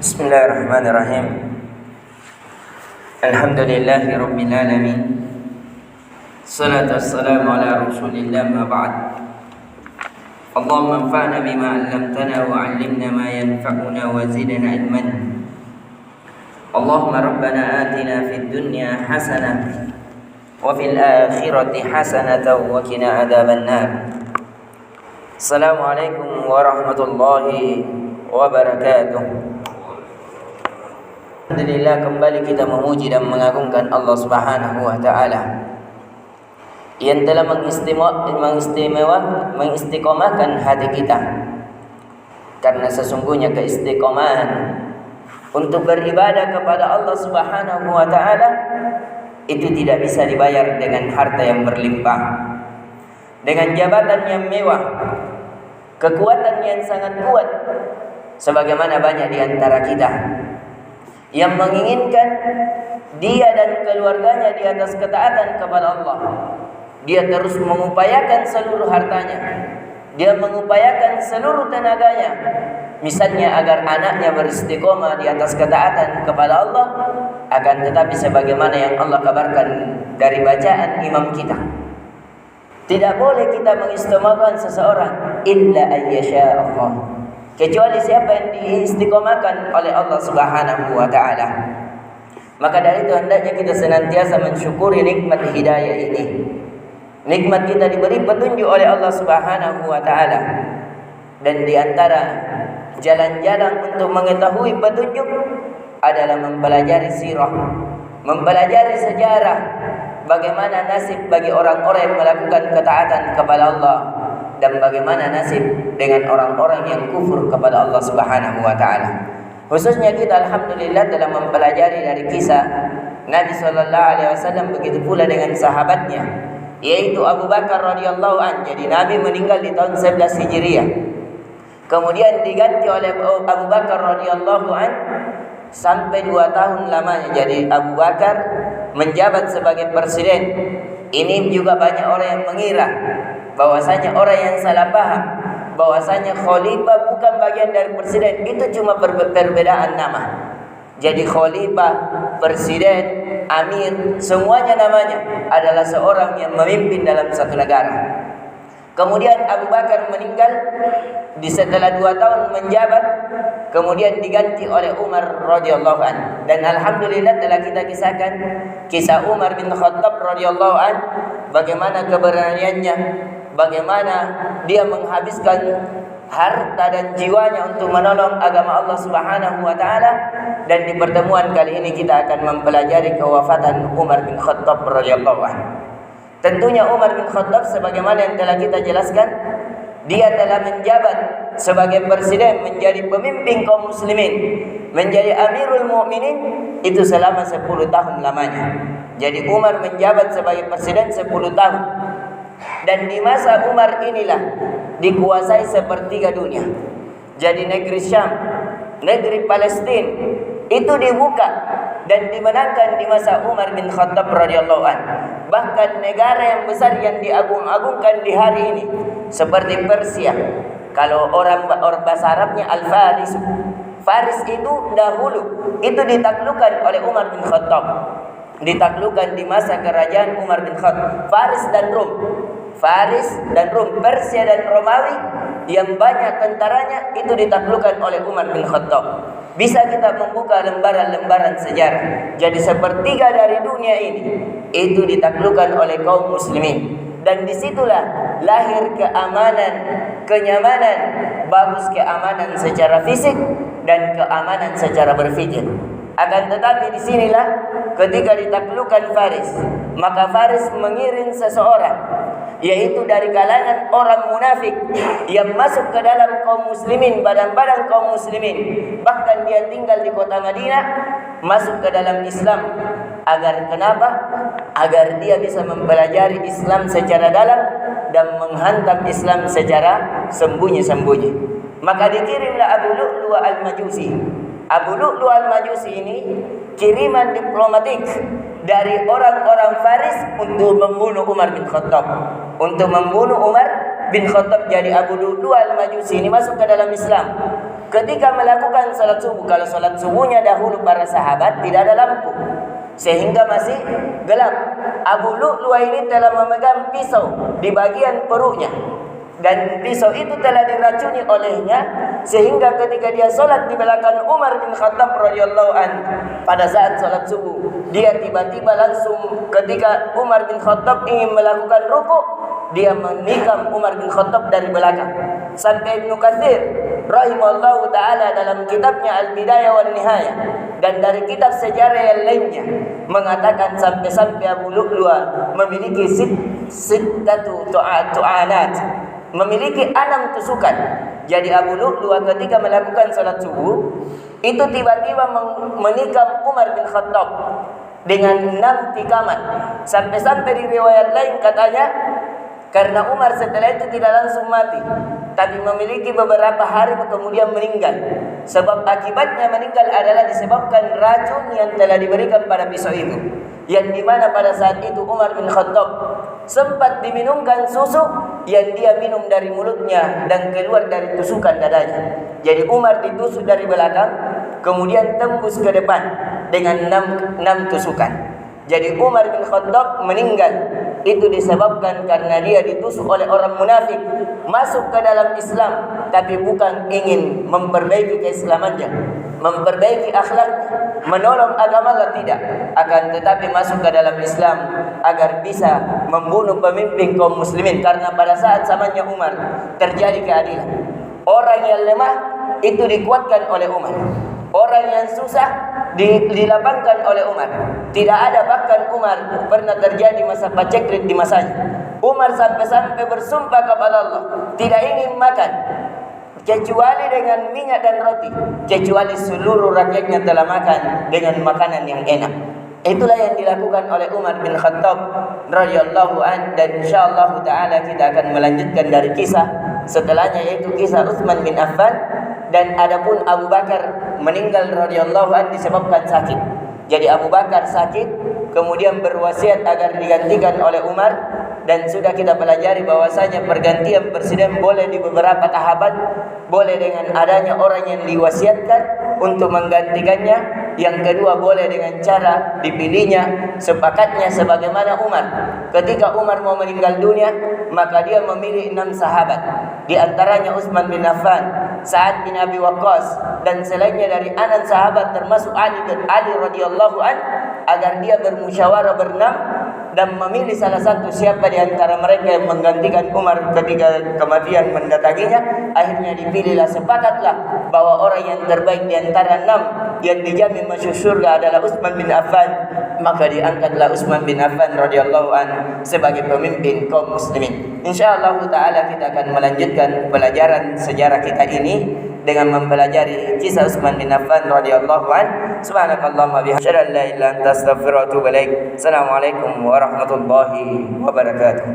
Bismillahirrahmanirrahim. Alhamdulillahi rabbil alamin. Salatu wassalamu ala Rasulillah ma ba'd. Allahumma anfa'na bima 'allamtana wa 'allimna ma yanfa'una wa zidna ilman. Allahumma rabbana atina fid dunya hasanah wa fil akhirati hasanatan wa qina adzaban nar. Assalamualaikum warahmatullahi wabarakatuh. Alhamdulillah, kembali kita memuji dan mengagungkan Allah Subhanahu wa taala yang telah mengistiqomahkan hati kita. Karena sesungguhnya keistiqomahan untuk beribadah kepada Allah Subhanahu wa taala itu tidak bisa dibayar dengan harta yang berlimpah, dengan jabatan yang mewah, kekuatan yang sangat kuat, sebagaimana banyak di antara kita yang menginginkan dia dan keluarganya di atas ketaatan kepada Allah. Dia terus mengupayakan seluruh hartanya, dia mengupayakan seluruh tenaganya, misalnya agar anaknya beristiqomah di atas ketaatan kepada Allah. Akan tetapi sebagaimana yang Allah kabarkan dari bacaan imam kita, tidak boleh kita mengistiqomahkan seseorang illa ayyasha Allah, kecuali siapa yang diistiqomahkan oleh Allah Subhanahu wa taala. Maka dari itu hendaknya kita senantiasa mensyukuri nikmat hidayah ini. Nikmat kita diberi petunjuk oleh Allah Subhanahu wa taala. Dan di antara jalan-jalan untuk mengetahui petunjuk adalah mempelajari sirah, mempelajari sejarah, bagaimana nasib bagi orang-orang yang melakukan ketaatan kepada Allah, dan bagaimana nasib dengan orang-orang yang kufur kepada Allah Subhanahu wa taala. Khususnya kita alhamdulillah telah mempelajari dari kisah Nabi sallallahu alaihi wasallam, begitu pula dengan sahabatnya, yaitu Abu Bakar radhiyallahu an. Jadi Nabi meninggal di tahun 11 Hijriah. Kemudian diganti oleh Abu Bakar radhiyallahu an sampai 2 tahun lamanya. Jadi Abu Bakar menjabat sebagai presiden. Ini juga banyak orang yang mengira bahwasanya orang yang salah paham bahwasanya khalifah bukan bagian dari presiden, itu cuma perbedaan nama. Jadi khalifah, presiden, amir, semuanya namanya adalah seorang yang memimpin dalam satu negara. Kemudian Abu Bakar meninggal setelah 2 tahun menjabat, kemudian diganti oleh Umar radhiyallahu an. Dan alhamdulillah telah kita kisahkan kisah Umar bin Khattab radhiyallahu an, bagaimana keberaniannya, bagaimana dia menghabiskan harta dan jiwanya untuk menolong agama Allah Subhanahu wa taala. Dan di pertemuan kali ini kita akan mempelajari kewafatan Umar bin Khattab radhiyallahu anhu. Tentunya Umar bin Khattab sebagaimana yang telah kita jelaskan, dia telah menjabat sebagai presiden, menjadi pemimpin kaum muslimin, menjadi Amirul Mukminin itu selama 10 tahun lamanya. Jadi Umar menjabat sebagai presiden 10 tahun. Dan di masa Umar inilah dikuasai sepertiga dunia. Jadi negeri Syam, negeri Palestina itu dibuka dan dimenangkan di masa Umar bin Khattab radhiyallahu an. Bahkan negara yang besar yang diagung-agungkan di hari ini seperti Persia, kalau orang bahasa Arabnya Al-Faris. Faris itu dahulu itu ditaklukkan oleh Umar bin Khattab. Ditaklukkan di masa kerajaan Umar bin Khattab. Faris dan Rom, Persia dan Romawi yang banyak tentaranya itu ditaklukkan oleh Umar bin Khattab. Bisa kita membuka lembaran-lembaran sejarah. Jadi sepertiga dari dunia ini itu ditaklukkan oleh kaum muslimin. Dan disitulah lahir keamanan, kenyamanan, bagus keamanan secara fisik dan keamanan secara berpikir. Akan tetapi disinilah ketika ditaklukkan Faris, maka Faris mengirim seseorang, yaitu dari kalangan orang munafik yang masuk ke dalam kaum muslimin, badan-badan kaum muslimin. Bahkan dia tinggal di kota Madinah, masuk ke dalam Islam. Agar kenapa? Agar dia bisa mempelajari Islam secara dalam dan menghantam Islam secara sembunyi-sembunyi. Maka dikirimlah Abu Lu'lu' al-Majusi. Abu Lu'lu' al-Majusi ini kiriman diplomatik dari orang-orang Faris untuk membunuh Umar bin Khattab. Untuk membunuh Umar bin Khattab. Jadi Abu Lu'lu' al-Majusi ini masuk ke dalam Islam. ketika melakukan salat subuh, kalau salat subuhnya dahulu para sahabat tidak ada lampu sehingga masih gelap. Abu Lu'lu'ah ini telah memegang pisau di bagian perutnya, dan pisau itu telah diracuni olehnya, sehingga ketika dia solat di belakang Umar bin Khattab radhiyallahu anhu pada saat solat subuh, dia tiba-tiba langsung ketika Umar bin Khattab ingin melakukan rukuk, dia menikam Umar bin Khattab dari belakang. Sampai Ibnu Katsir rahimahullahu taala dalam kitabnya Al-Bidayah wan Nihayah dan dari kitab sejarah yang lainnya mengatakan sampai-sampai Abu Lu'lu'ah memiliki sittatu tu'anat, memiliki 6 tusukan. Jadi Abu Lu'lu'ah ketika melakukan salat subuh itu tiba-tiba menikam Umar bin Khattab dengan 6 tikaman. Sampai-sampai di riwayat lain katanya karena Umar setelah itu tidak langsung mati, tapi memiliki beberapa hari kemudian meninggal. Sebab akibatnya meninggal adalah disebabkan racun yang telah diberikan pada pisau itu, yang dimana pada saat itu Umar bin Khattab sempat diminumkan susu yang dia minum dari mulutnya dan keluar dari tusukan dadanya. Jadi Umar ditusuk dari belakang, kemudian tembus ke depan dengan 6 tusukan. Jadi Umar bin Khattab meninggal itu disebabkan karena dia ditusuk oleh orang munafik, masuk ke dalam Islam tapi bukan ingin memperbaiki keislamannya, memperbaiki akhlaknya, menolong agama Allah, tidak, akan tetapi masuk ke dalam Islam agar bisa membunuh pemimpin kaum muslimin. Karena pada saat zamannya Umar terjadi keadilan, orang yang lemah itu dikuatkan oleh Umar, orang yang susah dilapangkan oleh Umar. Tidak ada, bahkan Umar pernah terjadi masa paceklik di masanya. Umar sampai-sampai bersumpah kepada Allah tidak ingin makan kecuali dengan minyak dan roti, kecuali seluruh rakyatnya telah makan dengan makanan yang enak. Itulah yang dilakukan oleh Umar bin Khattab radhiyallahu an, dan insyaallah taala kita akan melanjutkan dari kisah setelahnya, yaitu kisah Utsman bin Affan. Dan adapun Abu Bakar meninggal radhiyallahu an disebabkan sakit. Jadi Abu Bakar sakit, kemudian berwasiat agar digantikan oleh Umar, dan sudah kita pelajari bahwasanya pergantian presiden boleh di beberapa tahapan, boleh dengan adanya orang yang diwasiatkan untuk menggantikannya. Yang kedua, boleh dengan cara dipilihnya sepakatnya sebagaimana Umar. Ketika Umar mau meninggal dunia, maka dia memilih 6 sahabat. Di antaranya Utsman bin Affan, Sa'ad bin Abi Waqqas, dan selainnya dari 6 sahabat termasuk Ali radhiyallahu an, agar dia bermusyawarah berenam dan memilih salah satu siapa di antara mereka yang menggantikan Umar ketika kematian mendatanginya. Akhirnya dipilihlah, sepakatlah bahwa orang yang terbaik di antara 6 yang dijamin masuk surga adalah Utsman bin Affan. Maka diangkatlah Utsman bin Affan radhiyallahu an sebagai pemimpin kaum muslimin. Insyaallah taala kita akan melanjutkan pelajaran sejarah kita ini dengan mempelajari kisah Utsman bin Affan radhiyallahu an. Subhanakallahumma bihamdika asyhadu an la ilaha illa anta astaghfiruka wa atubu ilaik. Assalamualaikum warahmatullahi wabarakatuh.